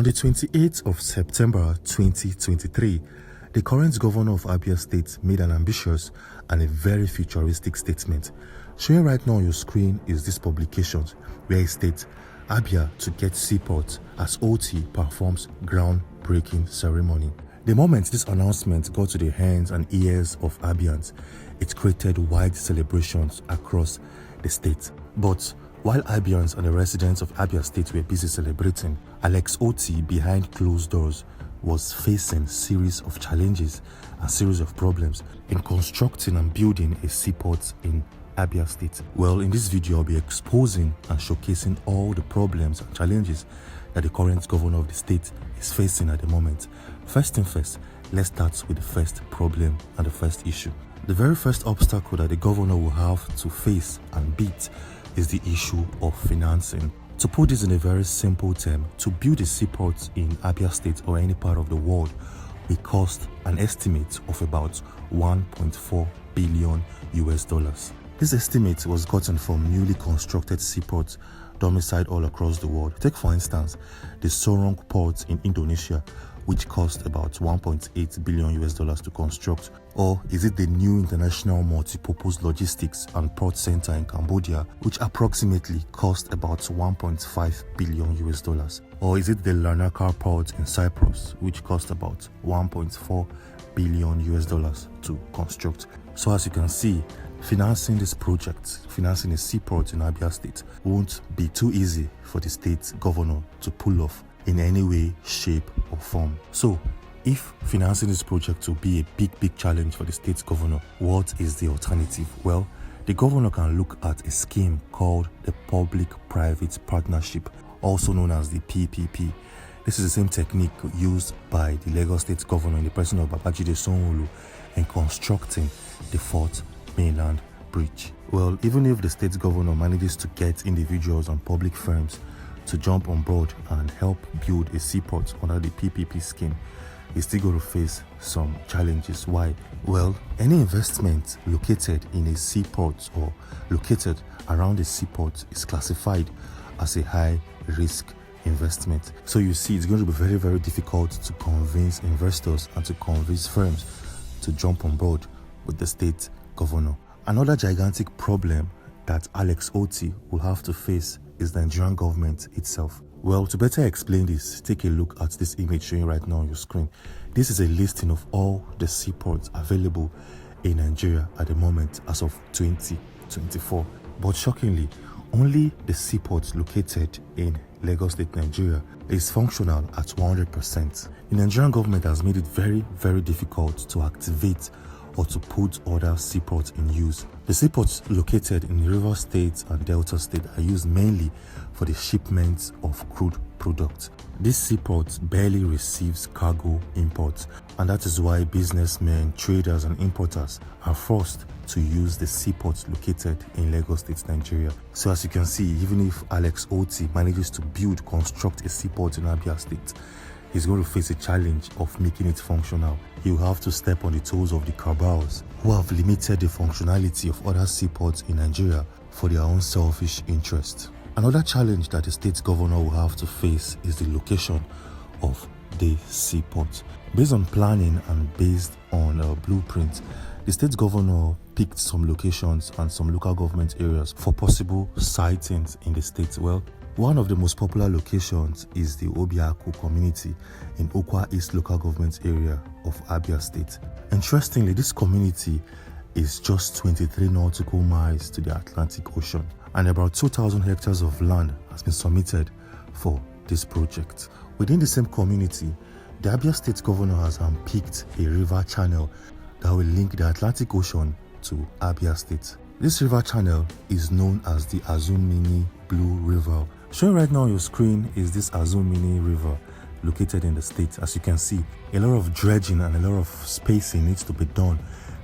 On the 28th of September 2023, the current governor of Abia State made an ambitious and a very futuristic statement. Showing right now on your screen is this publication where it states, Abia to get Seaport as Otti performs groundbreaking ceremony. The moment this announcement got to the hands and ears of Abians, it created wide celebrations across the state. But while Abians and the residents of Abia State were busy celebrating, Alex Otti behind closed doors was facing series of challenges and series of problems in constructing and building a seaport in Abia State. Well, in this video, I'll be exposing and showcasing all the problems and challenges that the current governor of the state is facing at the moment. First thing first, let's start with the first problem and the first issue. The very first obstacle that the governor will have to face and beat is the issue of financing. To put this in a very simple term, to build a seaport in Abia State or any part of the world will cost an estimate of about $1.4 billion. This estimate was gotten from newly constructed seaports domiciled all across the world. Take for instance the Sorong port in Indonesia, which cost about $1.8 billion to construct. Or is it the new International Multipurpose Logistics and Port Center in Cambodia, which approximately cost about $1.5 billion? Or is it the Larnaca port in Cyprus, which cost about $1.4 billion to construct? So as you can see, financing this project, financing a seaport in Abia State won't be too easy for the state governor to pull off in any way, shape or form. So if financing this project will be a big challenge for the state governor, what is the alternative? Well, the governor can look at a scheme called the Public-Private Partnership, also known as the PPP. This is the same technique used by the Lagos State governor in the person of Babajide Sanwo-Olu in constructing the Fourth Mainland Bridge. Well, even if the state governor manages to get individuals and public firms to jump on board and help build a seaport under the PPP scheme, is still going to face some challenges. Why? Well, any investment located in a seaport or located around a seaport is classified as a high risk investment. So you see, it's going to be very difficult to convince investors and to convince firms to jump on board with the state governor. Another gigantic problem that Alex Otti will have to face is the Nigerian government itself. Well, to better explain this, take a look at this image showing right now on your screen. This is a listing of all the seaports available in Nigeria at the moment as of 2024. But shockingly, only the seaports located in Lagos State, Nigeria is functional at 100%. The Nigerian government has made it very difficult to activate or to put other seaports in use. The seaports located in River State and Delta State are used mainly for the shipments of crude products. This seaport barely receives cargo imports, and that is why businessmen, traders and importers are forced to use the seaports located in Lagos State, Nigeria. So as you can see, even if Alex Otti manages to construct a seaport in Abia State, he's going to face a challenge of making it functional. He'll have to step on the toes of the cabals who have limited the functionality of other seaports in Nigeria for their own selfish interest. Another challenge that the state governor will have to face is the location of the seaport. Based on planning and based on a blueprint, the state governor picked some locations and some local government areas for possible sightings in the state. Well, one of the most popular locations is the Obiaku community in Ukwa East local government area of Abia State. Interestingly, this community is just 23 nautical miles to the Atlantic Ocean, and about 2,000 hectares of land has been submitted for this project. Within the same community, the Abia State governor has unpicked a river channel that will link the Atlantic Ocean to Abia State. This river channel is known as the Azumini Blue River. Showing right now on your screen is this Azumini River located in the state. As you can see, a lot of dredging and a lot of spacing needs to be done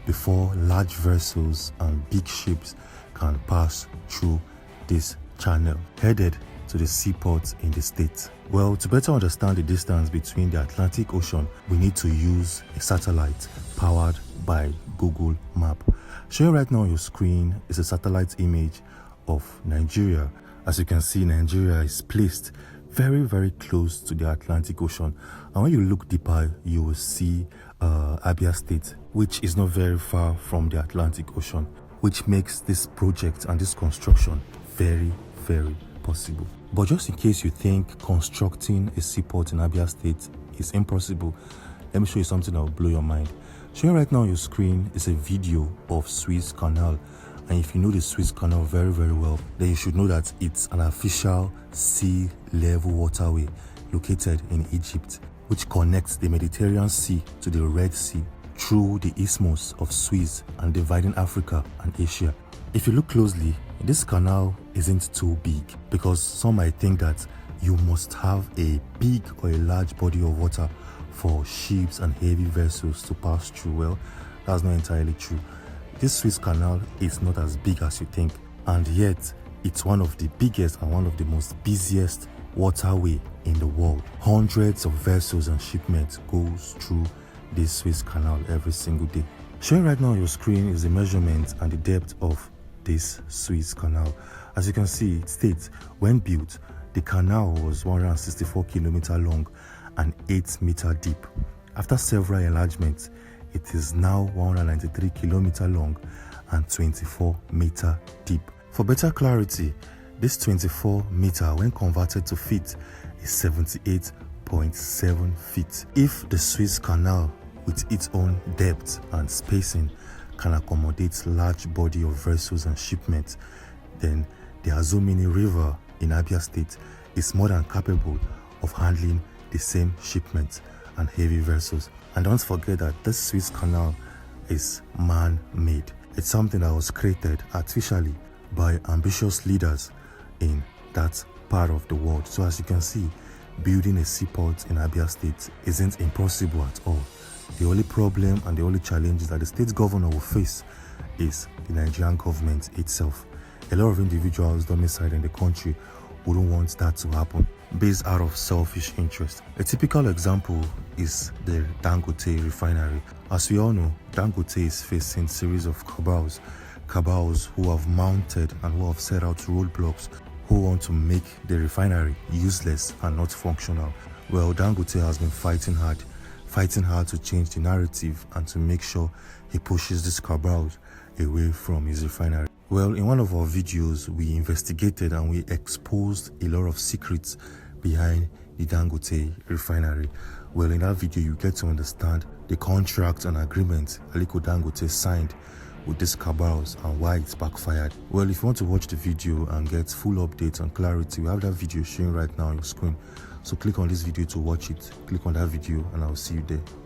before large vessels and big ships can pass through this channel headed to the seaport in the state. Well, to better understand the distance between the Atlantic Ocean, we need to use a satellite powered by Google Map. Showing right now on your screen is a satellite image of Nigeria. As you can see, Nigeria is placed very, very close to the Atlantic Ocean. And when you look deeper, you will see Abia State, which is not very far from the Atlantic Ocean, which makes this project and this construction very, very possible. But just in case you think constructing a seaport in Abia State is impossible, let me show you something that will blow your mind. Showing right now on your screen is a video of Suez Canal. And if you know the Suez Canal very, very well, then you should know that it's an official sea level waterway located in Egypt, which connects the Mediterranean Sea to the Red Sea through the Isthmus of Suez and dividing Africa and Asia. If you look closely, this canal isn't too big, because some might think that you must have a big or a large body of water for ships and heavy vessels to pass through. Well, that's not entirely true. This Suez Canal is not as big as you think, and yet it's one of the biggest and one of the most busiest waterway in the world. Hundreds of vessels and shipments goes through this Suez Canal every single day. Showing right now on your screen is the measurement and the depth of this Suez Canal. As you can see, it states when built, the canal was 164 kilometers long and 8 meters deep. After several enlargements, it is now 193 kilometers long and 24 meters deep. For better clarity, this 24 meter, when converted to feet, is 78.7 feet. If the Suez Canal, with its own depth and spacing, can accommodate large body of vessels and shipments, then the Azumini River in Abia State is more than capable of handling the same shipments and heavy vessels. And don't forget that this Suez Canal is man-made. It's something that was created artificially by ambitious leaders in that part of the world. So as you can see, building a seaport in Abia State isn't impossible at all. The only problem and the only challenge that the state governor will face is the Nigerian government itself. A lot of individuals domiciled in the country wouldn't want that to happen, based out of selfish interest. A typical example is the Dangote refinery. As we all know, Dangote is facing a series of cabals who have mounted and who have set out roadblocks, who want to make the refinery useless and not functional. Well, Dangote has been fighting hard to change the narrative and to make sure he pushes these cabals away from his refinery. Well, in one of our videos, we investigated and we exposed a lot of secrets behind the Dangote refinery. Well, in that video, you get to understand the contract and agreement Aliko Dangote signed with these cabals and why it's backfired. Well, if you want to watch the video and get full updates and clarity, we have that video showing right now on your screen. So click on this video to watch it. Click on that video and I'll see you there.